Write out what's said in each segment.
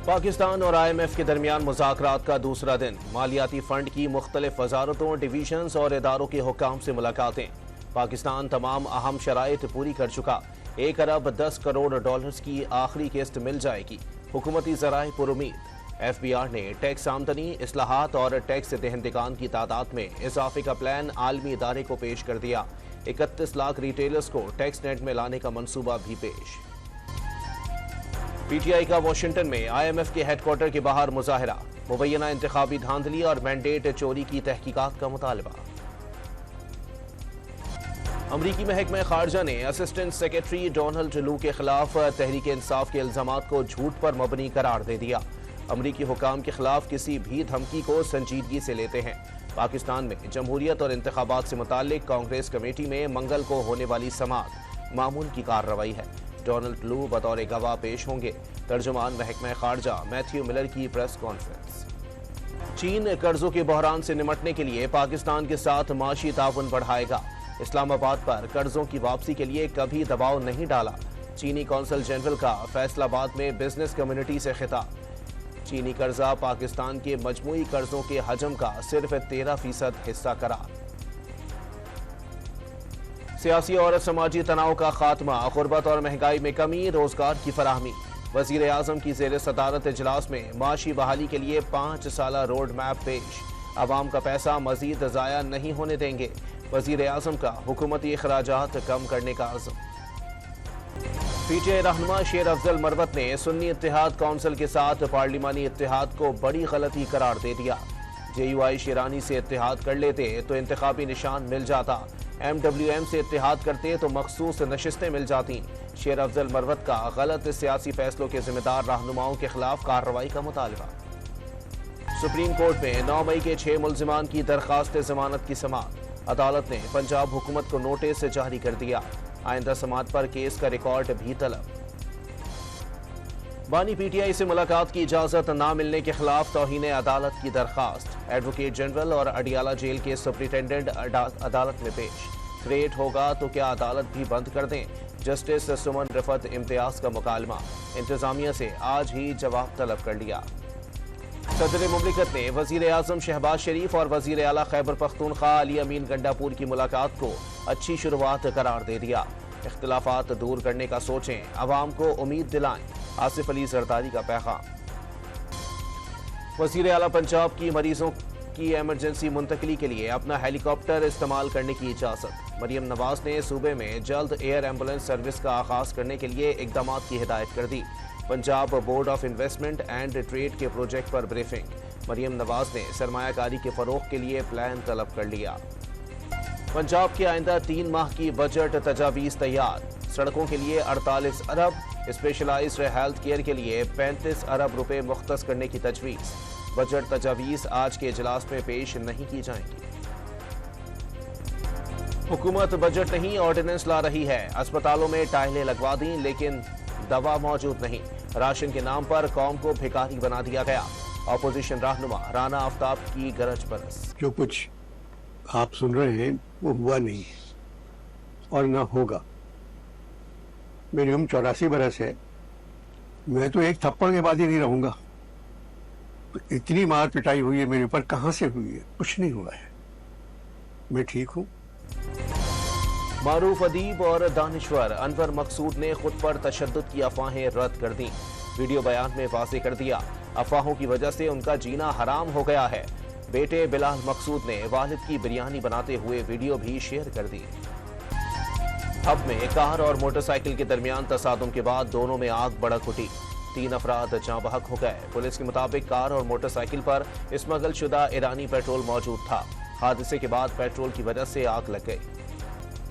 پاکستان اور IMF کے درمیان مذاکرات کا دوسرا دن، مالیاتی فنڈ کی مختلف وزارتوں، ڈویژنز اور اداروں کے حکام سے ملاقاتیں۔ پاکستان تمام اہم شرائط پوری کر چکا، 1 ارب 10 کروڑ ڈالرز کی آخری قسط مل جائے گی، حکومتی ذرائع پر امید۔ FBR نے ٹیکس آمدنی، اصلاحات اور ٹیکس دہندگان کی تعداد میں اضافے کا پلان عالمی ادارے کو پیش کر دیا۔ 31 لاکھ ریٹیلرز کو ٹیکس نیٹ میں لانے کا منصوبہ بھی پیش۔ PTI کا واشنگٹن میں IMF کے ہیڈ کوارٹر کے باہر مظاہرہ، مبینہ انتخابی دھاندلی اور مینڈیٹ چوری کی تحقیقات کا مطالبہ۔ امریکی محکمہ خارجہ نے اسسٹنٹ سیکرٹری ڈونلڈ لو کے خلاف تحریک انصاف کے الزامات کو جھوٹ پر مبنی قرار دے دیا۔ امریکی حکام کے خلاف کسی بھی دھمکی کو سنجیدگی سے لیتے ہیں۔ پاکستان میں جمہوریت اور انتخابات سے متعلق کانگریس کمیٹی میں منگل کو ہونے والی سماعت معمول کی کارروائی ہے۔ ڈونلڈ لو بطور گواہ پیش ہوں گے۔ ترجمان محکمہ خارجہ میتھیو ملر کی پریس کانفرنس۔ چین قرضوں کے بحران سے نمٹنے کے لیے پاکستان کے ساتھ معاشی تعاون بڑھائے گا۔ اسلام آباد پر قرضوں کی واپسی کے لیے کبھی دباؤ نہیں ڈالا۔ چینی کونسل جنرل کا فیصل آباد میں بزنس کمیونٹی سے خطاب۔ چینی قرضہ پاکستان کے مجموعی قرضوں کے حجم کا صرف 13% حصہ قرار۔ سیاسی اور سماجی تناؤ کا خاتمہ، غربت اور مہنگائی میں کمی، روزگار کی فراہمی۔ وزیر اعظم کی زیر صدارت اجلاس میں معاشی بحالی کے لیے 5 سالہ روڈ میپ پیش۔ عوام کا پیسہ مزید ضائع نہیں ہونے دیں گے، وزیر اعظم کا حکومتی اخراجات کم کرنے کا عزم۔ PTI رہنما شیر افضل مروت نے سنی اتحاد کونسل کے ساتھ پارلیمانی اتحاد کو بڑی غلطی قرار دے دیا۔ JUI شیرانی سے اتحاد کر لیتے تو انتخابی نشان مل جاتا، MWM سے اتحاد کرتے تو مخصوص نشستیں مل جاتی۔ شیر افضل مروت کا غلط سیاسی فیصلوں کے ذمہ دار رہنماؤں کے خلاف کارروائی کا مطالبہ۔ سپریم کورٹ میں 9 مئی کے 6 ملزمان کی درخواست ضمانت کی سماعت۔ عدالت نے پنجاب حکومت کو نوٹس جاری کر دیا، آئندہ سماعت پر کیس کا ریکارڈ بھی طلب۔ بانی PTI سے ملاقات کی اجازت نہ ملنے کے خلاف توہین عدالت کی درخواست۔ ایڈوکیٹ جنرل اور اڈیالہ جیل کے سپرنٹینڈنٹ عدالت میں پیش۔ کریٹ ہوگا تو کیا عدالت بھی بند کر دیں؟ جسٹس سمن رفت امتیاز کا مکالمہ، انتظامیہ سے آج ہی جواب طلب کر لیا۔ صدر مملکت نے وزیر اعظم شہباز شریف اور وزیر اعلیٰ خیبر پختونخوا علی امین گنڈاپور کی ملاقات کو اچھی شروعات قرار دے دیا۔ اختلافات دور کرنے کا سوچیں، عوام کو امید دلائیں، آصف علی زرداری کا پیغام۔ وزیر اعلیٰ پنجاب کی مریضوں کی ایمرجنسی منتقلی کے لیے اپنا ہیلی کاپٹر استعمال کرنے کی اجازت۔ مریم نواز نے صوبے میں جلد ایئر ایمبولینس سروس کا آغاز کرنے کے لیے اقدامات کی ہدایت کر دی۔ Punjab board of investment and trade کے پروجیکٹ پر بریفنگ۔ مریم نواز نے سرمایہ کاری کے فروغ کے لیے پلان طلب کر لیا۔ پنجاب کے آئندہ 3 ماہ کی بجٹ تجاویز تیار۔ سڑکوں کے لیے 48 ارب، اسپیشلائزڈ ہیلتھ کیئر کے لیے 35 ارب روپے مختص کرنے کی تجویز۔ بجٹ تجاویز آج کے اجلاس میں پیش نہیں کی جائیں گی۔ حکومت بجٹ نہیں آرڈیننس لا رہی ہے، اسپتالوں میں ٹائلیں لگوا دیں لیکن دوا موجود نہیں۔ راشن کے نام پر قوم کو بھکاری بنا دیا گیا۔ اپوزیشن رہنما رانا آفتاب کی گرج برس۔ جو کچھ آپ سن رہے ہیں وہ ہوا نہیں اور نہ ہوگا۔ میری عمر 84 برس ہے، میں تو ایک تھپڑ کے بعد ہی نہیں رہوں گا۔ اتنی مار پٹائی ہوئی ہے میرے اوپر، کہاں سے ہوئی ہے؟ کچھ نہیں ہوا ہے، میں ٹھیک ہوں۔ معروف ادیب اور دانشور انور مقصود نے خود پر تشدد کی افواہیں رد کر دیں۔ ویڈیو بیان میں واضح کر دیا، افواہوں کی وجہ سے ان کا جینا حرام ہو گیا ہے۔ بیٹے بلال مقصود نے والد کی بریانی بناتے ہوئے ویڈیو بھی شیئر کر دی۔ ہب میں کار اور موٹر سائیکل کے درمیان تصادم کے بعد دونوں میں آگ بھڑک اٹھی، 3 افراد جاں بحق ہو گئے۔ پولیس کے مطابق کار اور موٹر سائیکل پر اسمگل شدہ ایرانی پیٹرول موجود تھا۔ حادثے کے بعد پیٹرول کی وجہ سے آگ لگ گئی۔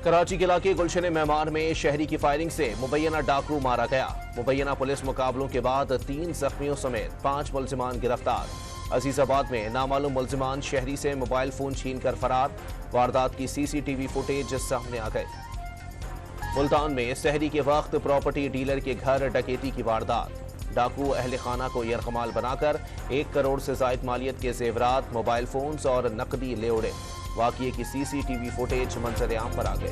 کراچی کے علاقے گلشن معمار میں شہری کی فائرنگ سے مبینہ ڈاکو مارا گیا۔ مبینہ پولیس مقابلوں کے بعد 3 زخمیوں سمیت 5 ملزمان گرفتار۔ عزیز آباد میں نامعلوم ملزمان شہری سے موبائل فون چھین کر فرار، واردات کی CCTV فوٹیج سامنے آ گئی۔ ملتان میں سحری کے وقت پراپرٹی ڈیلر کے گھر ڈکیتی کی واردات، ڈاکو اہل خانہ کو یرغمال بنا کر 1 کروڑ سے زائد مالیت کے زیورات، موبائل فونز اور نقدی لے اڑے۔ واقعے کی CCTV فوٹیج منظر عام پر آ گئی۔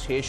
6